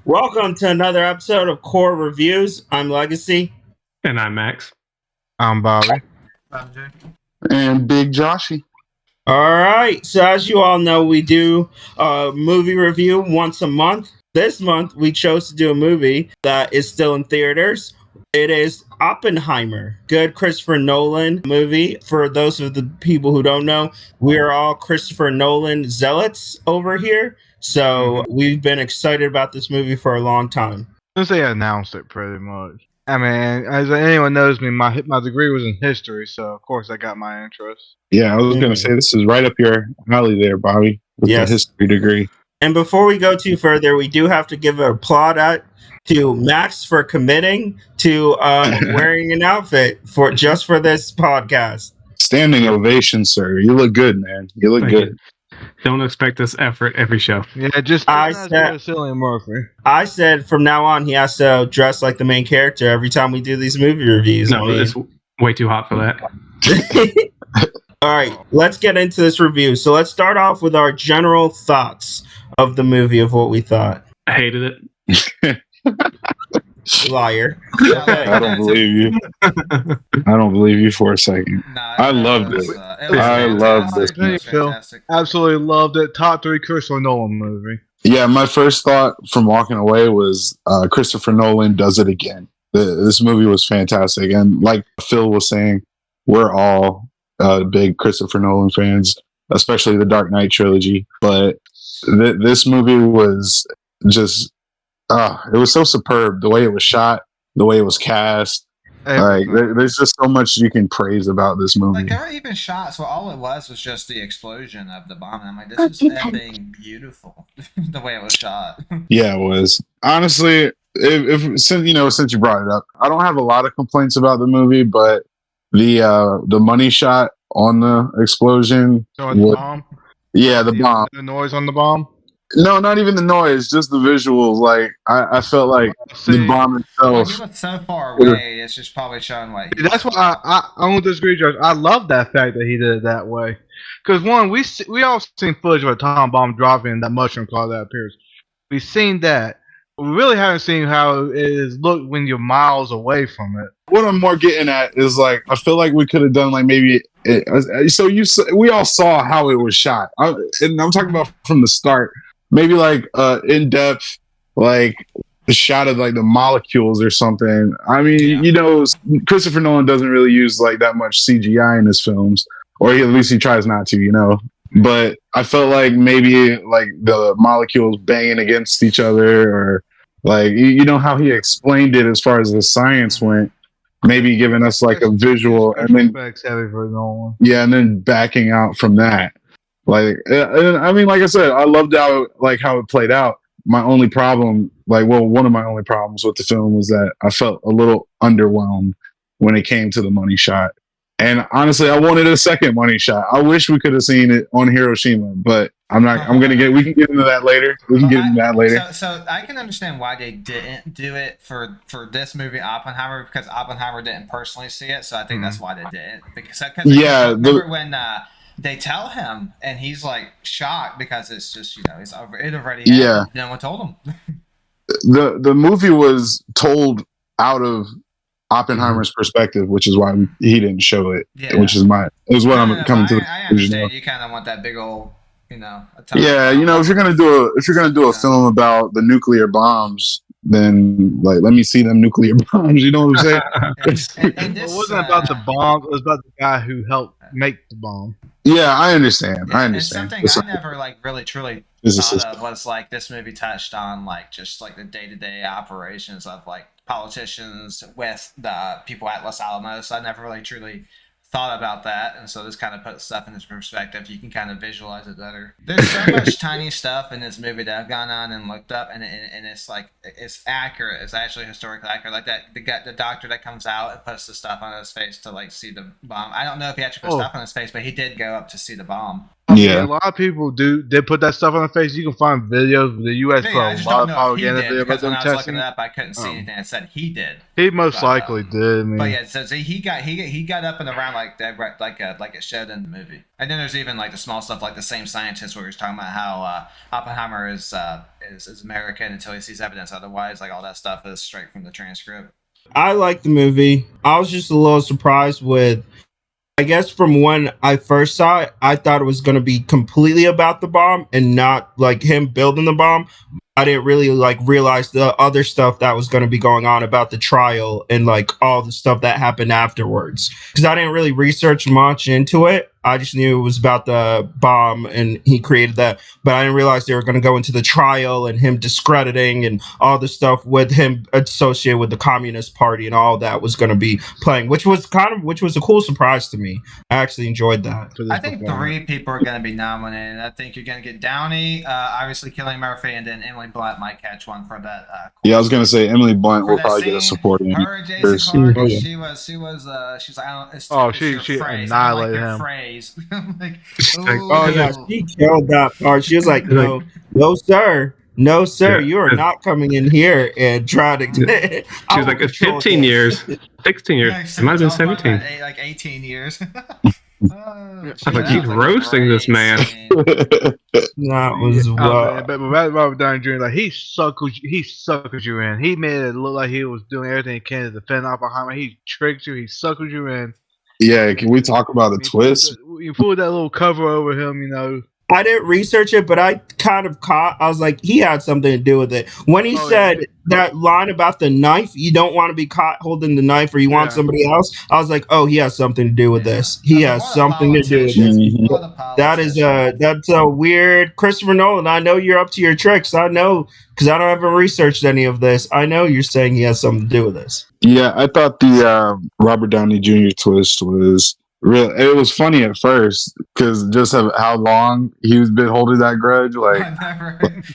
Welcome to another episode of Core Reviews. I'm Legacy. And I'm Max. I'm Bobby. I'm Jay. And Big Joshy. All right. So, as you all know, we do a movie review once a month. This month, we chose to do a movie that is still in theaters. It is Oppenheimer, good Christopher Nolan movie. For those of the people who don't know, we are all Christopher Nolan zealots over here. So we've been excited about this movie for a long time. Since they announced it pretty much. I mean, as anyone knows me, my degree was in history, so of course I got my interest. Yeah, I was going to say this is right up your alley there, Bobby, with Yes. the history degree. And before we go too further, we do have to give a applaud out to Max for committing to wearing an outfit just for this podcast. Standing ovation, sir. You look good, man. You look Thank good. Don't expect this effort every show. Yeah, just I as said- Cillian Murphy. I said from now on he has to dress like the main character every time we do these movie reviews. No, it's way too hot for that. All right, let's get into this review. So let's start off with our general thoughts of the movie, of what we thought. I hated it. Liar. I don't believe you. I don't believe you for a second. I loved it. I loved this There you go. Absolutely loved it. Top 3 Christopher Nolan movie. Yeah, my first thought from walking away was Christopher Nolan does it again. This movie was fantastic. And like Phil was saying, we're all big Christopher Nolan fans, especially the Dark Knight trilogy. But this movie was just, it was so superb. The way it was shot, the way it was cast. Like, there's just so much you can praise about this movie. Like, there were even shots where all it was just the explosion of the bomb. And I'm like, this is effing beautiful. The way it was shot. Yeah, it was. Honestly, since you brought it up, I don't have a lot of complaints about the movie, but the money shot on the explosion. So the bomb? Yeah, the bomb. The noise on the bomb? No, not even the noise, just the visuals. Like I felt like the bomb itself. He was so far away, it's just probably showing like. That's why I don't disagree, Josh. I love that fact that he did it that way. Because one, we all seen footage of a time bomb dropping that mushroom cloud that appears. We've seen that. We really haven't seen how it is looked when you're miles away from it. What I'm more getting at is like I feel like we could have done like maybe. We all saw how it was shot, and I'm talking about from the start. Maybe like in depth, like the shot of like the molecules or something. I mean, Christopher Nolan doesn't really use like that much CGI in his films, or at least he tries not to, But I felt like maybe like the molecules banging against each other, or like how he explained it as far as the science went. Maybe giving us like a visual, and then and then backing out from that. Like, I mean, like I said, I loved how it played out. My only problem, one of my only problems with the film was that I felt a little underwhelmed when it came to the money shot. And honestly, I wanted a second money shot. I wish we could have seen it on Hiroshima, but we can get into that later. So I can understand why they didn't do it for this movie Oppenheimer, because Oppenheimer didn't personally see it. So I think that's why they didn't. Because remember when they tell him and he's like shocked because it's just he's over it already. Yeah, no one told him. the movie was told out of Oppenheimer's perspective, which is why he didn't show it. Yeah. Which is I'm coming to. I understand. You kind of want that big old, Yeah, if you're gonna do a film about the nuclear bombs, then let me see them nuclear bombs. You know what I'm saying? and this, it wasn't about the bomb. It was about the guy who helped make the bomb. Yeah, I understand. And something I never really truly thought of was like this movie touched on just the day-to-day operations of politicians with the people at Los Alamos. I never really truly thought about that, and so this kind of puts stuff in this perspective. You can kind of visualize it better. There's so much tiny stuff in this movie that I've gone on and looked up, and it's it's accurate. It's actually historically accurate. Like that, the doctor that comes out and puts the stuff on his face to see the bomb. I don't know if he actually put stuff on his face, but he did go up to see the bomb. Yeah, a lot of people did put that stuff on their face. You can find videos. The U.S. put I a just lot don't of know if he propaganda did there about because when them I was testing. looking it up, I couldn't see anything that said he did. He most likely did. I mean, but yeah, so he got up and around like that, like it showed in the movie. And then there's even like the small stuff, like the same scientist where he was talking about how Oppenheimer is American until he sees evidence otherwise. Like all that stuff is straight from the transcript. I like the movie. I was just a little surprised with, I guess from when I first saw it, I thought it was going to be completely about the bomb and not like him building the bomb. I didn't really like realize the other stuff that was going to be going on about the trial and like all the stuff that happened afterwards. Because I didn't really research much into it. I just knew it was about the bomb and he created that, but I didn't realize they were going to go into the trial and him discrediting and all the stuff with him associated with the Communist Party and all that was going to be playing, which was a cool surprise to me. I actually enjoyed that. I think 3 people are going to be nominated. I think you're going to get Downey, obviously Cillian Murphy, and then Emily Blunt might catch one for that. Yeah, I was going to say Emily Blunt will probably get a supporting. Her and Jason Clarke, she was like, I don't. It's she phrase. annihilated I don't like your him. phrase. Like, oh yeah, she killed that part. She was like, no, sir. No, sir, you are not coming in here and trying to. She was like, it's 15 years, 16 years. It might have been 17. Like 18 years. I was like, he's roasting this man. That was but Robert Downey Jr. like he suckered you in. He made it look like he was doing everything he can to defend Oppenheimer. He tricked you. He suckered you in. Yeah, can we talk about the twist? You pulled that little cover over him, you know. I didn't research it, but I kind of caught. I was like, he had something to do with it when he said that line about the knife. You don't want to be caught holding the knife, or you want somebody else. I was like, oh, he has something to do with this. He has something to do with this. That's a weird Christopher Nolan. I know you're up to your tricks. I know because I don't ever researched any of this. I know you're saying he has something to do with this. Yeah, I thought the Robert Downey Jr. twist was real. It was funny at first because just of how long he's been holding that grudge. Like,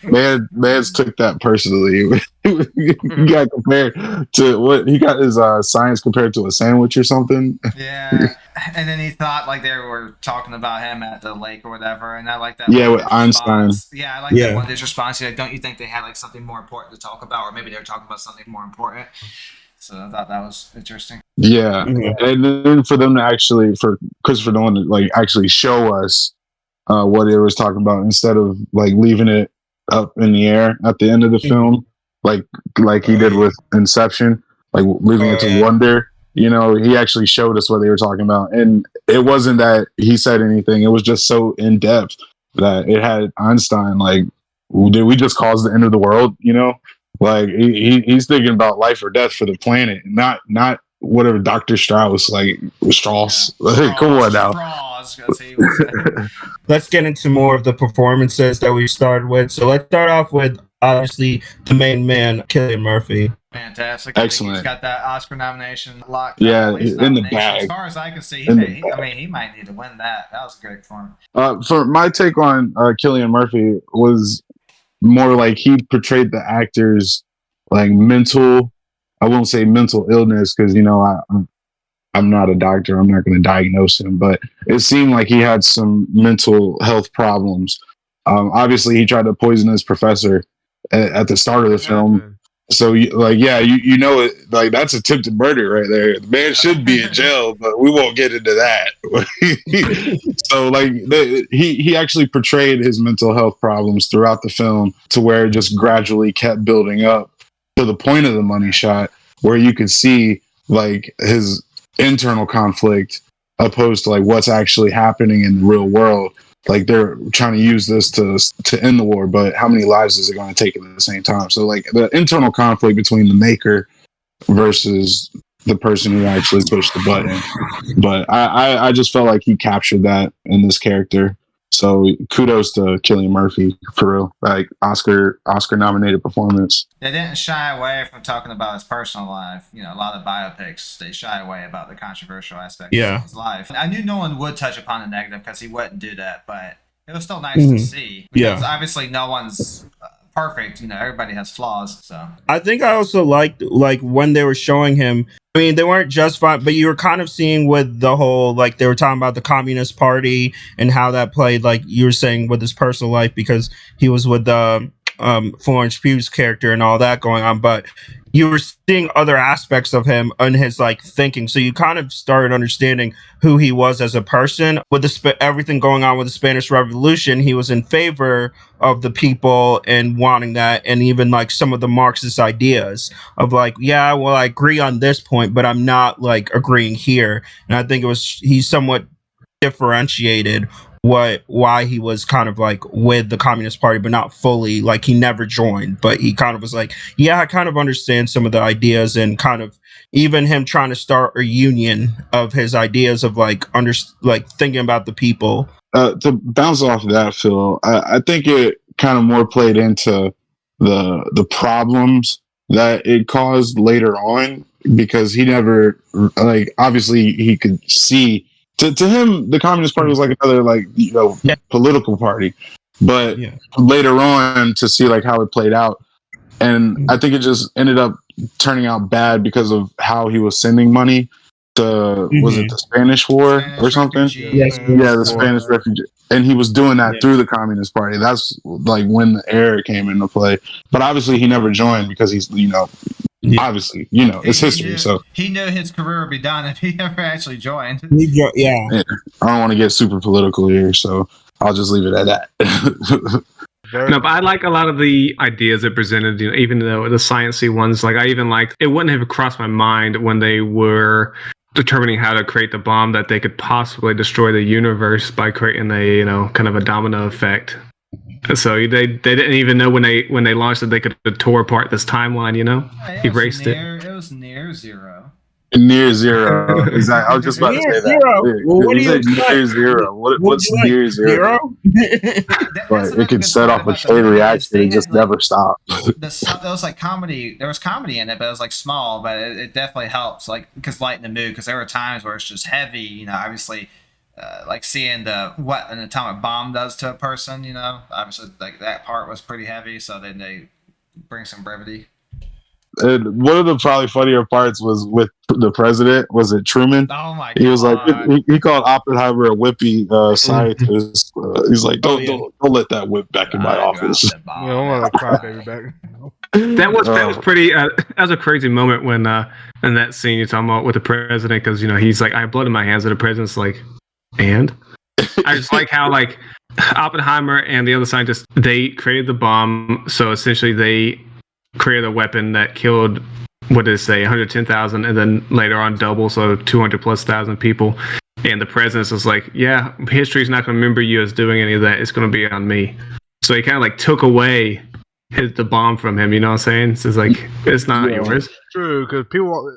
man took that personally. He got compared to what he got his science compared to a sandwich or something. Yeah, and then he thought like they were talking about him at the lake or whatever, and I like that. Yeah, with Einstein. Yeah, I like that one. His response, like, don't you think they had like something more important to talk about, or maybe they were talking about something more important? So I thought that was interesting. Yeah, and then for them to actually, for Christopher Nolan to like actually show us what it was talking about instead of like leaving it up in the air at the end of the film, like he did with Inception, like leaving it to wonder. You know, he actually showed us what they were talking about, and it wasn't that he said anything. It was just so in depth that it had Einstein. Like, did we just cause the end of the world? You know. Like he's thinking about life or death for the planet, not whatever Dr. Strauss Strauss. Like, come on now. Let's get into more of the performances that we started with. So let's start off with obviously the main man, Cillian Murphy. Fantastic! Excellent. He's got that Oscar nomination locked. Yeah, in the bag. As far as I can see, he might need to win that. That was great for him. For my take on Cillian Murphy was more like he portrayed the actor's like mental, I won't say mental illness because, you know, I'm not a doctor. I'm not going to diagnose him, but it seemed like he had some mental health problems. Obviously, he tried to poison his professor at the start of the film. So, you know, it, like that's attempted murder right there. The man should be in jail, but we won't get into that. So, like, he actually portrayed his mental health problems throughout the film to where it just gradually kept building up to the point of the money shot, where you could see like his internal conflict opposed to like what's actually happening in the real world. Like they're trying to use this to end the war, but how many lives is it going to take at the same time? So like the internal conflict between the maker versus the person who actually pushed the button. But I just felt like he captured that in this character. So kudos to Cillian Murphy for real, like Oscar nominated performance. They didn't shy away from talking about his personal life. You know, a lot of biopics, they shy away about the controversial aspects of his life. I knew Nolan would touch upon the negative because he wouldn't do that, but it was still nice to see. Because obviously no one's perfect. You know, everybody has flaws. So I think I also liked like when they were showing him I mean, they weren't just fine, but you were kind of seeing with the whole, like, they were talking about the Communist Party and how that played, like you were saying, with his personal life because he was with the Florence Pugh's character and all that going on. But you were seeing other aspects of him and his like thinking, so you kind of started understanding who he was as a person. With everything going on with the Spanish Revolution, he was in favor of the people and wanting that, and even like some of the Marxist ideas of like, yeah, well, I agree on this point, but I'm not like agreeing here. And I think he somewhat differentiated why he was kind of like with the Communist Party, but not fully. Like he never joined, but he kind of was like, yeah, I kind of understand some of the ideas, and kind of even him trying to start a union of his ideas of like like thinking about the people. To bounce off of that, Phil, I think it kind of more played into the problems that it caused later on, because he never, like, obviously he could see to him the Communist Party was like another, like, political party, but later on to see like how it played out, and I think it just ended up turning out bad because of how he was sending money to was it the Spanish War or something? Yes, The Spanish refugee, and he was doing that through the Communist Party. That's like when the error came into play. But obviously, he never joined because he's obviously it's history. So he knew his career would be done if he ever actually joined. Yeah. I don't want to get super political here, so I'll just leave it at that. No, but I like a lot of the ideas it presented, even though the sciencey ones, like I even liked, it wouldn't have crossed my mind when they were determining how to create the bomb that they could possibly destroy the universe by creating a, kind of a domino effect. So they didn't even know when they launched it, they could tore apart this timeline, erased it. It was near zero. Near zero. Exactly. I was just about to say that. Well, what do you near zero? What's near zero? Like, it could set off a chain reaction and just never stop. There was like comedy. There was comedy in it, but it was like small. But it definitely helps, like, because lighten the mood. Because there were times where it's just heavy. Obviously, like seeing what an atomic bomb does to a person. Obviously, like that part was pretty heavy. So then they bring some brevity. And one of the probably funnier parts was with the president. Was it Truman? Oh my god! He was like, he called Oppenheimer a whippy scientist. He's like, don't let that whip back in my office. That was pretty. That was a crazy moment when in that scene you're talking about with the president, because he's like, I have blood in my hands, and the president's like, and I just like how like Oppenheimer and the other scientists, they created the bomb, so essentially they created a weapon that killed, what did it say, 110,000, and then later on double, so 200,000+ people. And the president was like, yeah, history's not going to remember you as doing any of that. It's going to be on me. So he kind of like took away the bomb from him. You know what I'm saying? So it's like, it's not yours. True, because people,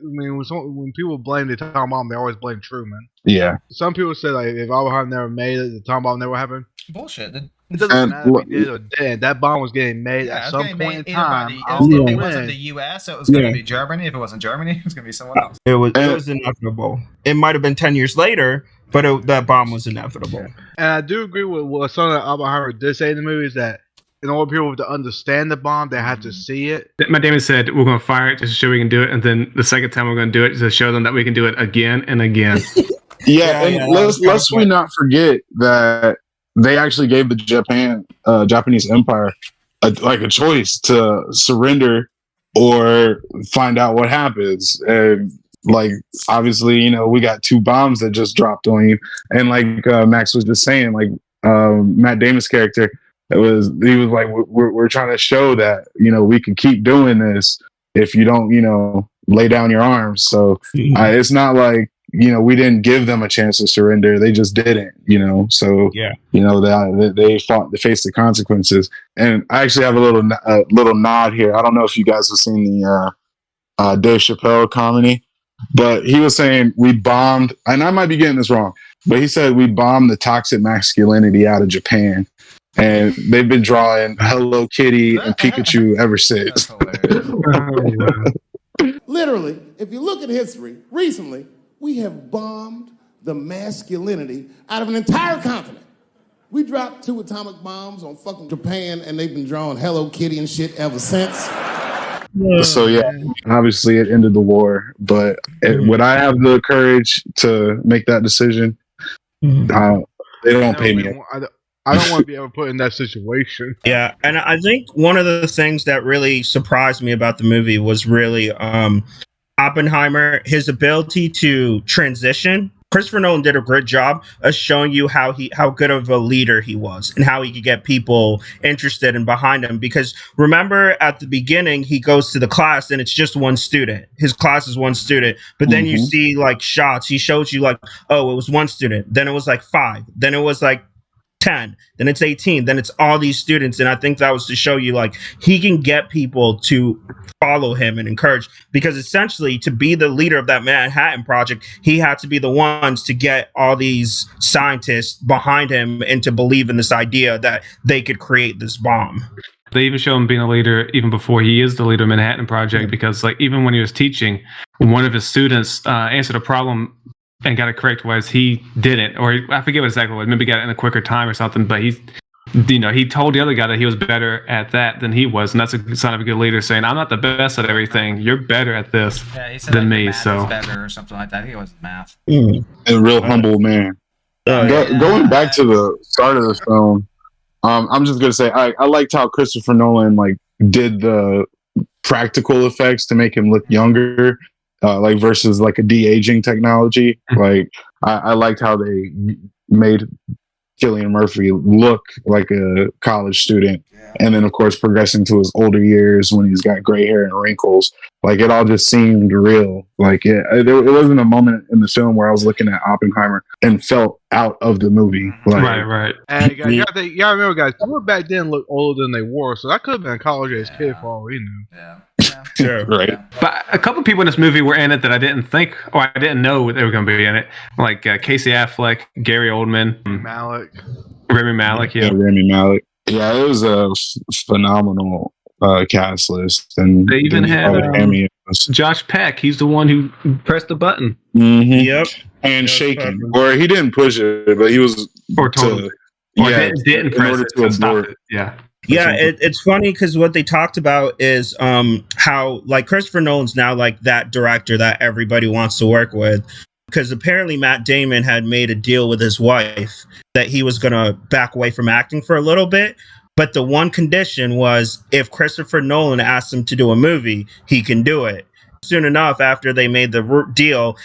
when people blame the atomic bomb, they always blame Truman. Yeah. Some people say like, if Oppenheimer never made it, the atomic bomb never happened. Bullshit. It doesn't matter if he did or didn't. That bomb was getting made at some point in time. If it wasn't the U.S., it was going to be Germany. If it wasn't Germany, it was going to be someone else. It was inevitable. It might have been 10 years later, but that bomb was inevitable. And I do agree with what some of Oppenheimer did say in the movie, is that in order for people to understand the bomb, they have to see it. Matt Damon said, we're going to fire it just to show we can do it, and then the second time we're going to do it to show them that we can do it again and again. Let's we not forget that they actually gave the Japanese Empire a choice to surrender or find out what happens. And like, obviously, we got 2 bombs that just dropped on you. And like Max was just saying, like Matt Damon's character, he was like, we're trying to show that, we can keep doing this if you don't, lay down your arms. So it's not like, we didn't give them a chance to surrender. They just didn't, So, they fought to face the consequences. And I actually have a little nod here. I don't know if you guys have seen the Dave Chappelle comedy, but he was saying we bombed, and I might be getting this wrong, but he said we bombed the toxic masculinity out of Japan. And they've been drawing Hello Kitty and Pikachu ever since. Literally, if you look at history, recently, we have bombed the masculinity out of an entire continent. We dropped 2 atomic bombs on fucking Japan, and they've been drawing Hello Kitty and shit ever since. So yeah, obviously it ended the war, but would I have the courage to make that decision? They don't pay me. I don't want to be ever put in that situation. Yeah, and I think one of the things that really surprised me about the movie was really Oppenheimer, his ability to transition. Christopher Nolan did a great job of showing you how good of a leader he was and how he could get people interested and behind him. Because remember at the beginning, he goes to the class and it's just one student. His class is one student, but then you see like shots. He shows you like, oh, it was one student. Then it was like 5. Then it was like 10, then it's 18, then it's all these students. And I think that was to show you like he can get people to follow him and encourage, because essentially to be the leader of that Manhattan Project, he had to be the ones to get all these scientists behind him and to believe in this idea that they could create this bomb. They even show him being a leader even before he is the leader of Manhattan Project, because like even when he was teaching, one of his students answered a problem and got it correct, was he didn't, or I forget what exactly what, maybe got it in a quicker time or something, but he told the other guy that he was better at that than he was, and that's a sign of a good leader, saying, I'm not the best at everything, you're better at this than me. So better or something like that. I think it was math. A real humble man. Going back to the start of the film, I'm just gonna say I liked how Christopher Nolan like did the practical effects to make him look younger. Like versus like a de-aging technology. Like I liked how they made Cillian Murphy look like a college student, and then of course progressing to his older years when he's got gray hair and wrinkles. Like it all just seemed real. Like it wasn't a moment in the film where I was looking at Oppenheimer and felt out of the movie. Like, right. And you gotta remember, guys, people back then looked older than they were, so that could have been a college age kid for all we knew. Yeah. Sure. Right. Yeah. But a couple people in this movie were in it that I didn't think, or I didn't know they were going to be in it, like Casey Affleck, Gary Oldman, Rami Malek. Yeah, Rami Malek. Yeah, it was a phenomenal cast list, and they even had Josh Peck. He's the one who pressed the button. Yep. And shaking, or he didn't push it, but he was didn't press it to stop it. Yeah. Yeah, it's funny because what they talked about is how like Christopher Nolan's now like that director that everybody wants to work with, because apparently Matt Damon had made a deal with his wife that he was going to back away from acting for a little bit. But the one condition was if Christopher Nolan asked him to do a movie, he can do it. Soon enough, after they made the deal,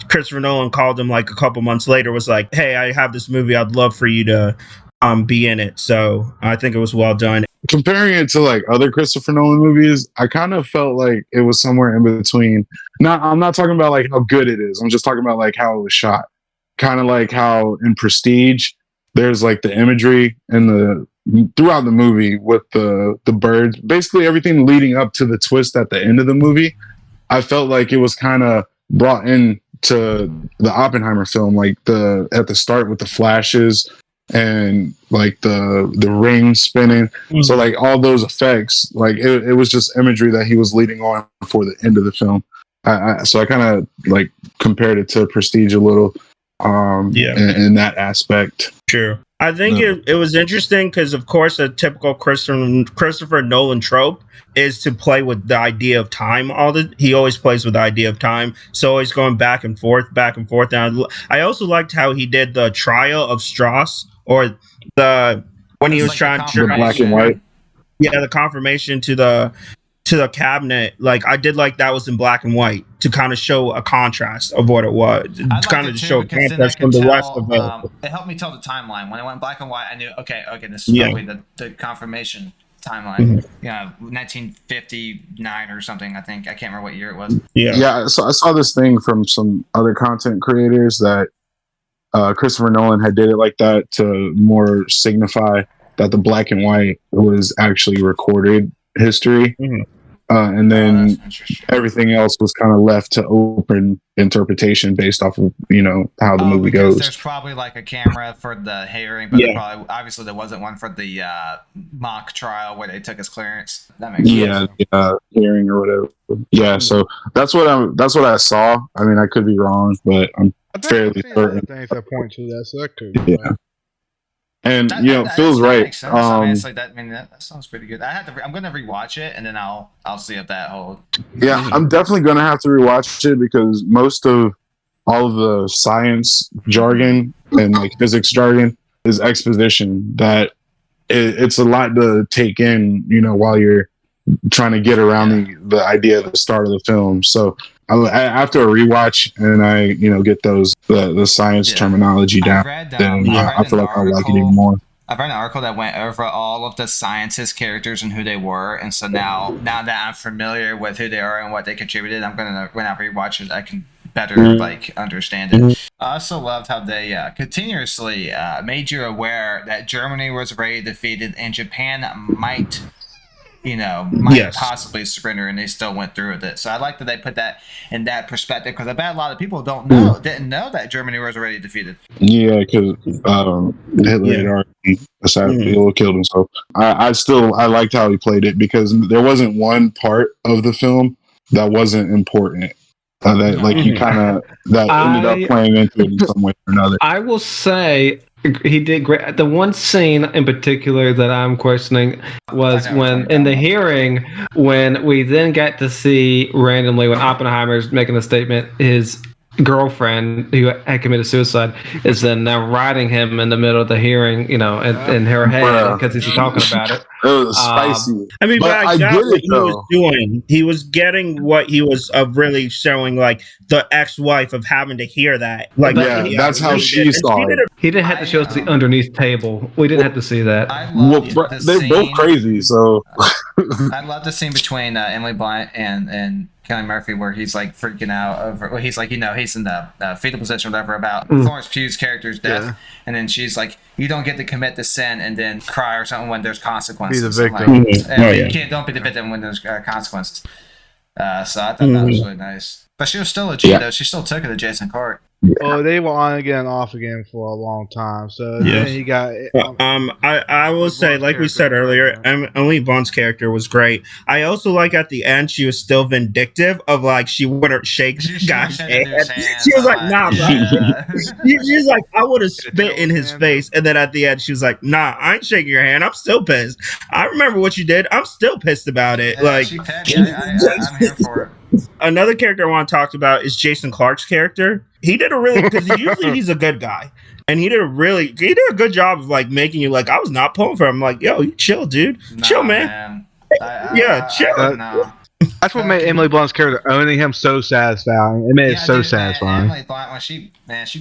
Christopher Nolan called him like a couple months later, was like, hey, I have this movie. I'd love for you to be in it. So I think it was well done. Comparing it to like other Christopher Nolan movies, I kind of felt like it was somewhere in between. I'm not talking about like how good it is. I'm just talking about like how it was shot. Kind of like how in Prestige, there's like the imagery and throughout the movie with the birds, basically everything leading up to the twist at the end of the movie. I felt like it was kind of brought in to the Oppenheimer film, like at the start with the flashes and like the ring spinning. So like all those effects, like it was just imagery that he was leading on for the end of the film. So I kind of like compared it to Prestige a little in that aspect. Sure. I think it was interesting because, of course, a typical Christopher Nolan trope is to play with the idea of time. He always plays with the idea of time, so always going back and forth. And I also liked how he did the trial of Strauss, or when he was like trying to the black and white. Yeah, the confirmation to the cabinet. Like I did like that was in black and white to kind of show a contrast of what it was. To kind of show a contrast from the rest of it. It helped me tell the timeline. When it went black and white, I knew okay, this is probably the confirmation timeline. 1959 or something. I think I can't remember what year it was. Yeah. So I saw this thing from some other content creators that Christopher Nolan had did it like that to more signify that the black and white was actually recorded history. And then everything else was kind of left to open interpretation based off of how the movie goes. There's probably like a camera for the hearing, but probably obviously there wasn't one for the mock trial where they took his clearance. That makes sense. Hearing or whatever. Yeah, so that's what I saw. I mean, I could be wrong, but I'm fairly certain. Things that point to that, so that could. and That feels that right. makes sense. I mean, it's like that. I mean, that sounds pretty good. I'm gonna rewatch it, and then I'll see if that holds. Yeah, I'm definitely gonna have to rewatch it because most of all of the science jargon and like physics jargon is exposition that it's a lot to take in, while you're trying to get around the idea at the start of the film. So after a rewatch and I, get the science terminology down, then I feel like I'll like it even more. I've read an article that went over all of the scientist characters and who they were, and so now that I'm familiar with who they are and what they contributed, when I rewatch it, I can better understand it. I also loved how they continuously made you aware that Germany was already defeated and Japan might possibly surrender, and they still went through with it. So I like that they put that in that perspective, because I bet a lot of people didn't know that Germany was already defeated. Yeah, because Hitler had already killed him. So I liked how he played it, because there wasn't one part of the film that wasn't important. You kind of ended up playing into it in some way or another. I will say he did great. The one scene in particular that I'm questioning was when in the hearing, when we then got to see randomly when Oppenheimer's making a statement, his girlfriend who had committed suicide is then now riding him in the middle of the hearing, in her head because he's talking about it. It was spicy. I mean, but I got what he was though. doing. He was getting what he was really showing, like the ex-wife of having to hear that. Like, that's how she saw it. He didn't have to show us the underneath table. We didn't have to see that. They're both crazy, so I love the scene between Emily Blunt and Cillian Murphy, where he's like freaking out over. Well, he's like, he's in the fetal position, or whatever, about Florence Pugh's character's death, and then she's like, "You don't get to commit the sin and then cry or something when there's consequences." Be the victim. You don't be the victim when there's consequences. So I thought that was really nice. But she was still a G though. She still took it to Jason Clarke. Well, they were on again and off again for a long time. So then he got. I will say, like we said earlier, Emily Blunt's character was great. I also like at the end she was still vindictive of like she wouldn't shake the guy's hand. She was like, "Nah, bro." She's like, "I would have spit in his face," and then at the end she was like, "Nah, I ain't shaking your hand. I'm still pissed. I remember what you did. I'm still pissed about it." I'm here for it. Another character I want to talk about is Jason Clarke's character. He did because usually he's a good guy, and he did a good job of like making you like, I was not pulling for him. I'm like, yo, you chill, dude, chill, man. Chill. That's what made Emily Blunt's character owning him so satisfying. It made it so satisfying. Emily Blunt, when she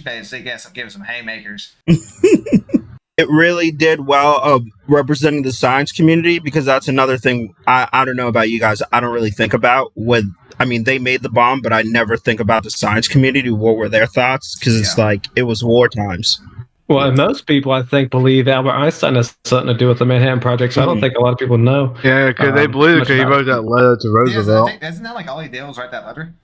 basically gave some haymakers. It really did well of representing the science community, because that's another thing I don't know about you guys. I don't really think about they made the bomb, but I never think about the science community. What were their thoughts? Because it's like, it was war times. Well, and most people, I think, believe Albert Einstein has something to do with the Manhattan Project. So I don't think a lot of people know. Yeah, because they believe it because he wrote that letter to Roosevelt. Isn't that like all he did was write that letter?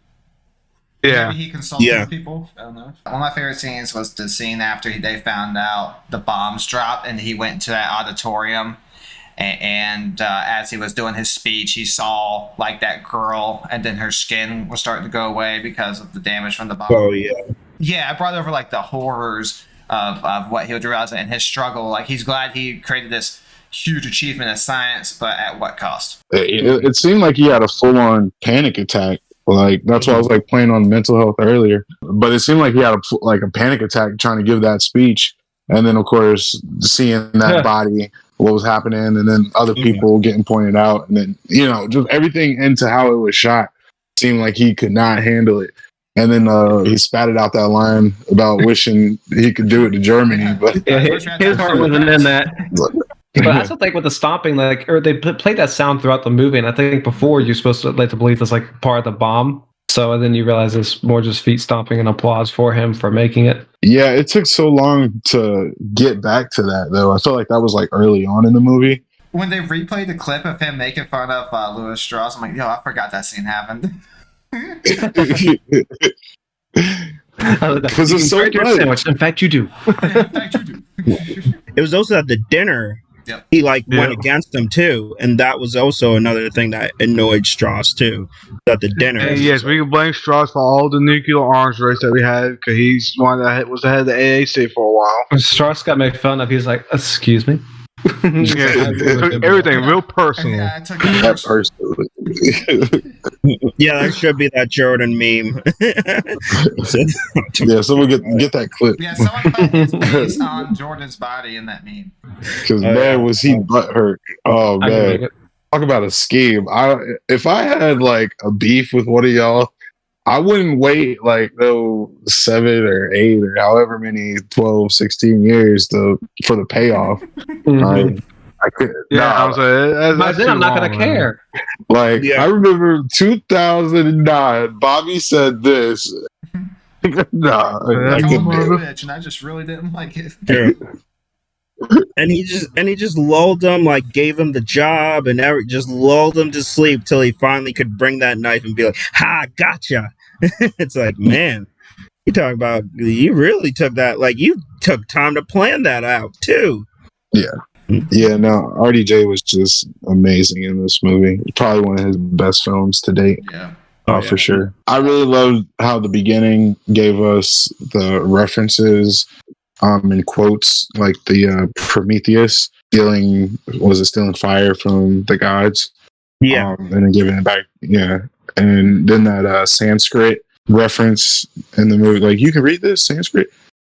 Yeah. Maybe he consulted people. I don't know. One of my favorite scenes was the scene after they found out the bombs dropped, and he went to that auditorium. And as he was doing his speech, he saw like that girl, and then her skin was starting to go away because of the damage from the bomb. Oh yeah. Yeah, I brought over like the horrors of what he would realize and his struggle. Like, he's glad he created this huge achievement of science, but at what cost? It seemed like he had a full-on panic attack. Like, that's why I was like playing on mental health earlier. But it seemed like he had a panic attack trying to give that speech, and then of course seeing that body, what was happening, and then other people getting pointed out, and then just everything into how it was shot seemed like he could not handle it. And then he spatted out that line about wishing he could do it to Germany, but his heart wasn't in that. But I also think with the stomping, or they played that sound throughout the movie, and I think before you're supposed to to believe that's like part of the bomb. So then you realize it's more just feet stomping and applause for him for making it. Yeah, it took so long to get back to that, though. I felt like that was like early on in the movie. When they replayed the clip of him making fun of Louis Strauss, I'm like, yo, I forgot that scene happened. Because it's so good. Sandwich. In fact, you do. It was also at the dinner he like went against him too, and that was also another thing that annoyed Strauss too. That the dinner. And yes, we can blame Strauss for all the nuclear arms race that we had because he's one that was the head of the AAC for a while. When Strauss got made fun of, he was like, "Excuse me." Took everything real personal. Yeah, I took that personally. Yeah, that should be that Jordan meme. Yeah, someone get that clip. Yeah, someone put his face on Jordan's body in that meme. Because man, was he butthurt. Oh man, talk about a scheme. If I had like a beef with one of y'all, I wouldn't wait like 7 or 8 or however many 12, 16 years for the payoff. I could. By then I'm not gonna care. Like I remember 2009. Bobby said this. I called me a bitch, and I just really didn't like it. Yeah. And he just lulled him, like gave him the job, and just lulled him to sleep till he finally could bring that knife and be like, "Ha, gotcha." It's like, man, you talking about you really took that, like you took time to plan that out too. Yeah. Yeah, no, RDJ was just amazing in this movie. Probably one of his best films to date. Yeah. For sure. I really loved how the beginning gave us the references in quotes, like the Prometheus stealing fire from the gods? Yeah. And then giving it back. Yeah. And then that Sanskrit reference in the movie, like, you can read this Sanskrit?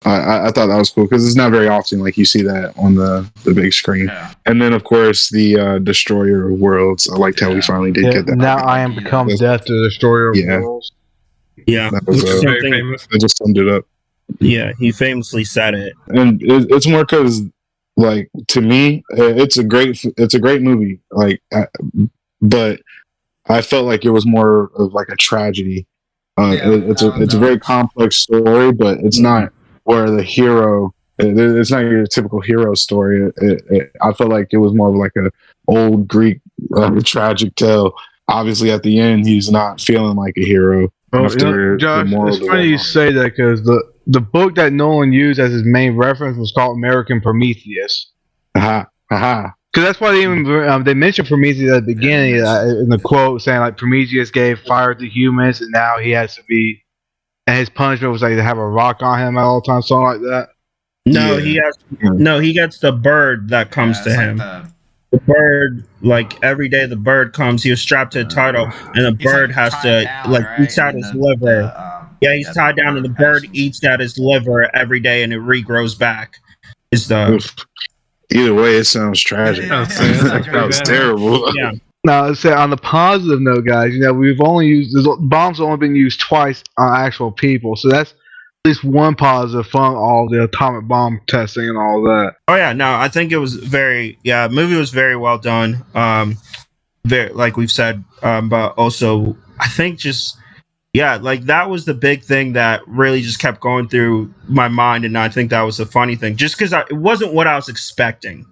I thought that was cool because it's not very often like you see that on the big screen. Yeah. And then of course the Destroyer of Worlds. I liked how we finally did get that. Now I am become death to the Destroyer of Worlds. Yeah, that was very famous. I just summed it up. Yeah, he famously said it, and it's more because, like, to me, it's a great movie. Like, but I felt like it was more of like a tragedy. It's a very complex story, but it's not where the hero. It's not your typical hero story. I felt like it was more of like a old Greek tragic tale. Obviously, at the end, he's not feeling like a hero. Well, Josh, it's funny you say that because the book that Nolan used as his main reference was called American Prometheus. Aha, aha. Because that's why they mentioned Prometheus at the beginning in the quote, saying like Prometheus gave fire to humans, and now he has to be, and his punishment was like to have a rock on him at all times, something like that. No, he gets the bird that comes to him. The bird, like every day the bird comes, he was strapped to a turtle, and the bird has to eats out his liver. He's tied down, and the bird eats out his liver every day, and it regrows back. Either way, it sounds tragic. That was terrible. Yeah. Now, let's say on the positive note, guys, we've only used bombs have only been used twice on actual people, so that's at least one positive from all the atomic bomb testing and all that. Oh yeah, no, I think it was the movie was very well done. Very, like we've said, but also I think that was the big thing that really just kept going through my mind, and I think that was the funny thing, just because it wasn't what I was expecting.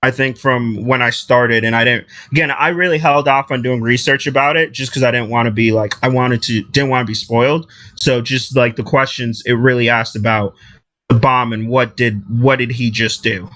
I think from when I started, and I really held off on doing research about it just because I didn't want to be like, didn't want to be spoiled. So just like the questions it really asked about the bomb and what did he just do?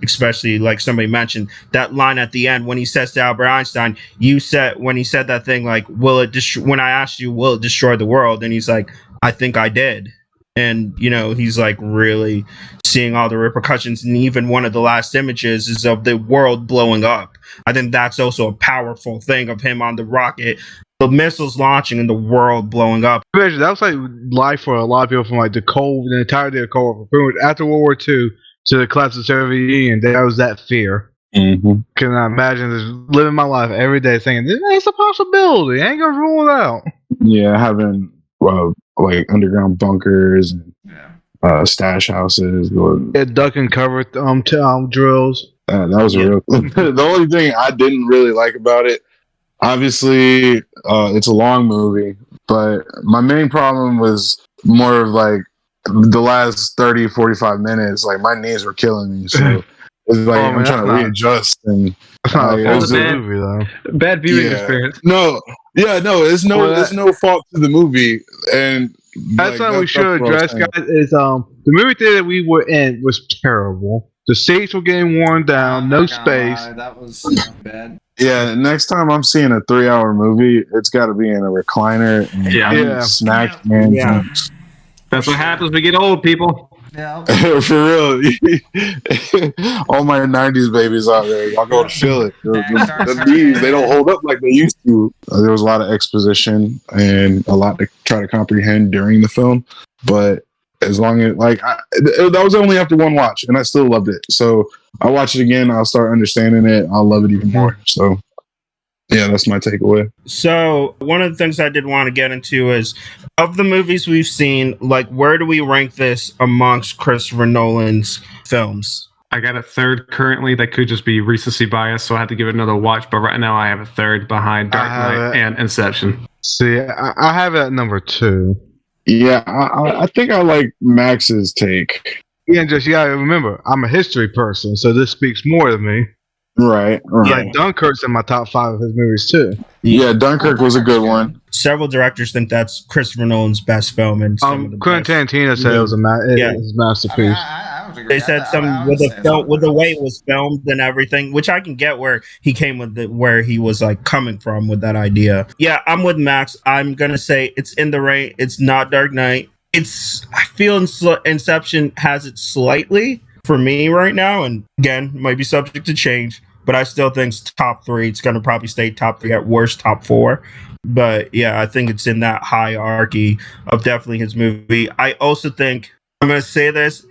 Especially like somebody mentioned that line at the end when he says to Albert Einstein, when he said that thing like, when I asked you, will it destroy the world? And he's like, I think I did. And, he's like really seeing all the repercussions. And even one of the last images is of the world blowing up. I think that's also a powerful thing of him on the rocket, the missiles launching and the world blowing up. That was like life for a lot of people from like the entirety of the Cold War. After World War II to the collapse of the Soviet Union, there was that fear. Mm-hmm. Can I imagine just living my life every day thinking, it's a possibility. I ain't going to rule it out. Yeah, having like underground bunkers and stash houses. Duck and cover drills. That was real. The only thing I didn't really like about it, obviously, it's a long movie, but my main problem was more of like the last 30, 45 minutes. Like my knees were killing me, so it's like I'm trying to readjust. And it was a movie though. Bad viewing experience. No, it's no fault to the movie, and that's something we should address, guys. Is the movie theater that we were in was terrible. The seats were getting worn down. No space. That was bad. Yeah, next time I'm seeing a 3-hour movie, it's got to be in a recliner and Yeah. snacks and drinks. That's what happens when we get old, people. Yeah. For real. All my 90s babies out there, y'all go to feel it. The knees, they don't hold up like they used to. There was a lot of exposition and a lot to try to comprehend during the film, but as long as that was only after one watch and I still loved it. So I'll watch it again, I'll start understanding it, I'll love it even more. So yeah, that's my takeaway. So one of the things I did want to get into is, of the movies we've seen, like, where do we rank this amongst Christopher Nolan's films? I got a third currently. That could just be recency bias, so I have to give it another watch. But right now, I have a third behind Dark Knight and Inception. See, I have it at number 2. Yeah, I think I like Max's take. Yeah, just you gotta remember, I'm a history person, so this speaks more to me. Right. Like Dunkirk's in my top 5 of his movies too. Yeah, Dunkirk was a good one. Several directors think that's Christopher Nolan's best film, and Quentin Tarantino said it was a masterpiece. I would agree. They said with the way it was filmed and everything, which I can get where he came with where he was like coming from with that idea. Yeah, I'm with Max. I'm gonna say it's in the range. It's not Dark Knight. I feel Inception has it slightly for me right now, and again, might be subject to change. But I still think it's top 3. It's going to probably stay top 3, at worst top 4. But yeah, I think it's in that hierarchy of definitely his movie. I also think, I'm going to say this,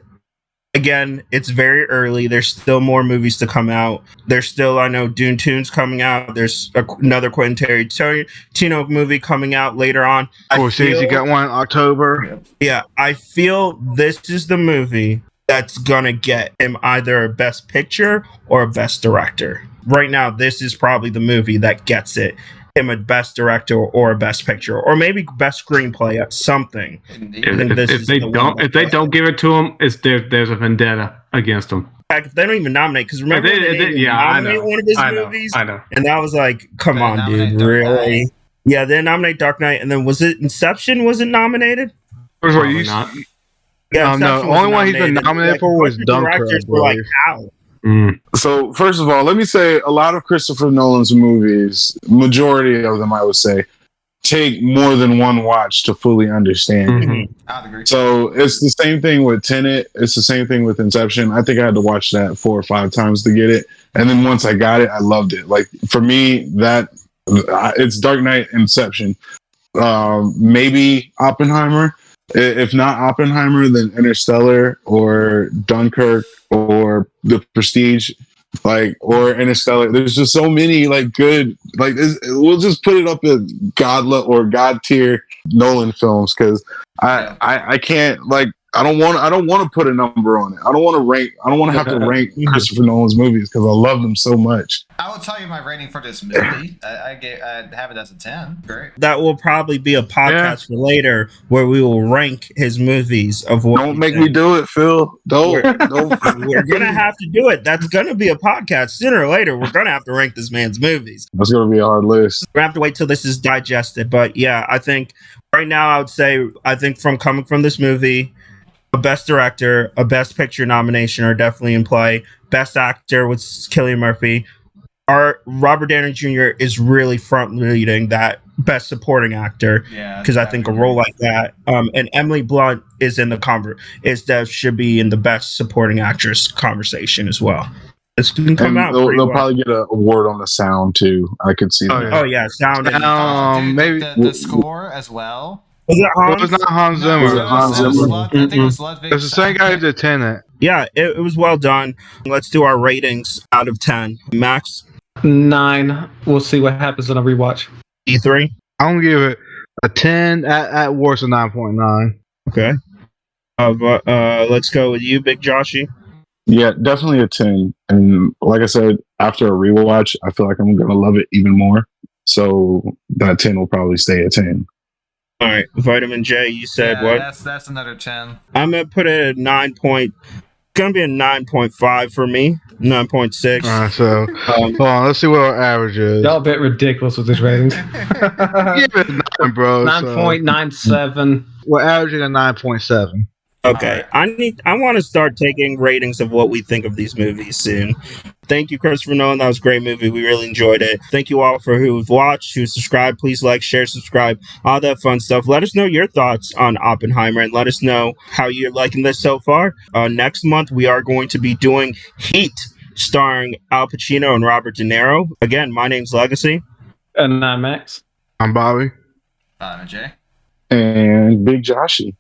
again, it's very early. There's still more movies to come out. There's still, I know, Dune 2's coming out. There's another Quentin Tarantino movie coming out later on. You got one in October. Yeah, I feel this is the movie that's gonna get him either a Best Picture or a Best Director. Right now, this is probably the movie that gets him a Best Director or a Best Picture, or maybe Best Screenplay at something. If they don't give it to him, there's a vendetta against him. If they don't even nominate, because remember they nominate one of his movies, I know, and that was like, come on, dude, really? Yeah, they nominate Dark Knight, and then was it Inception? Was it nominated? Probably not. Yeah, no, the only one he's been nominated for was Dunkirk. So, first of all, let me say a lot of Christopher Nolan's movies, majority of them, I would say, take more than one watch to fully understand. Mm-hmm. I would agree. So, it's the same thing with Tenet. It's the same thing with Inception. I think I had to watch that 4 or 5 times to get it. And then once I got it, I loved it. Like, for me, it's Dark Knight, Inception. Maybe Oppenheimer. If not Oppenheimer, then Interstellar or Dunkirk or The Prestige, or Interstellar. There's just so many good, we'll just put it up as God tier Nolan films, because I can't, I don't want to put a number on it. I don't want to have to rank Christopher Nolan's movies because I love them so much. I will tell you my rating for this movie. I have it as a 10. Great. That will probably be a podcast for later where we will rank his movies of what. Don't make me do it, Phil. Don't. We're gonna have to do it. That's gonna be a podcast sooner or later. We're gonna have to rank this man's movies. That's gonna be a hard list. We're gonna have to wait till this is digested. But yeah, I think right now I would say from coming from this movie, a Best Director, a Best Picture nomination are definitely in play. Best Actor with Cillian Murphy. Our Robert Downey Jr. is really front leading that Best Supporting Actor, because I think a role like that, and Emily Blunt is in the should be in the Best Supporting Actress conversation as well. It's going to come out. They'll probably get an award on the sound too. I could see that. Oh yeah, sound. Maybe the score as well. Was it Hans? It was not Hans Zimmer. I think it was Ludwig. It's the same guy who did Tenet. Yeah, it was well done. Let's do our ratings out of 10. Max? 9. We'll see what happens in a rewatch. E3? I'm going to give it a 10, at worst a 9.9. Okay. Let's go with you, Big Joshy. Yeah, definitely a 10. And like I said, after a rewatch, I feel like I'm going to love it even more. So that 10 will probably stay at 10. All right, Vitamin J, you said what? That's another 10. I'm gonna put it at 9. Gonna be a 9.5 for me. 9.6. All right, so hold on, let's see what our average is. Y'all a bit ridiculous with this ratings. Give it 9, bro. 9.97. We're averaging a 9.7. Okay, Alright. I want to start taking ratings of what we think of these movies soon. Thank you, Christopher Nolan. That was a great movie. We really enjoyed it. Thank you all for who've watched, who subscribed. Please like, share, subscribe, all that fun stuff. Let us know your thoughts on Oppenheimer and let us know how you're liking this so far. Next month, we are going to be doing Heat, starring Al Pacino and Robert De Niro. Again, my name's Legacy. And I'm Max. I'm Bobby. Jay. And Big Joshy.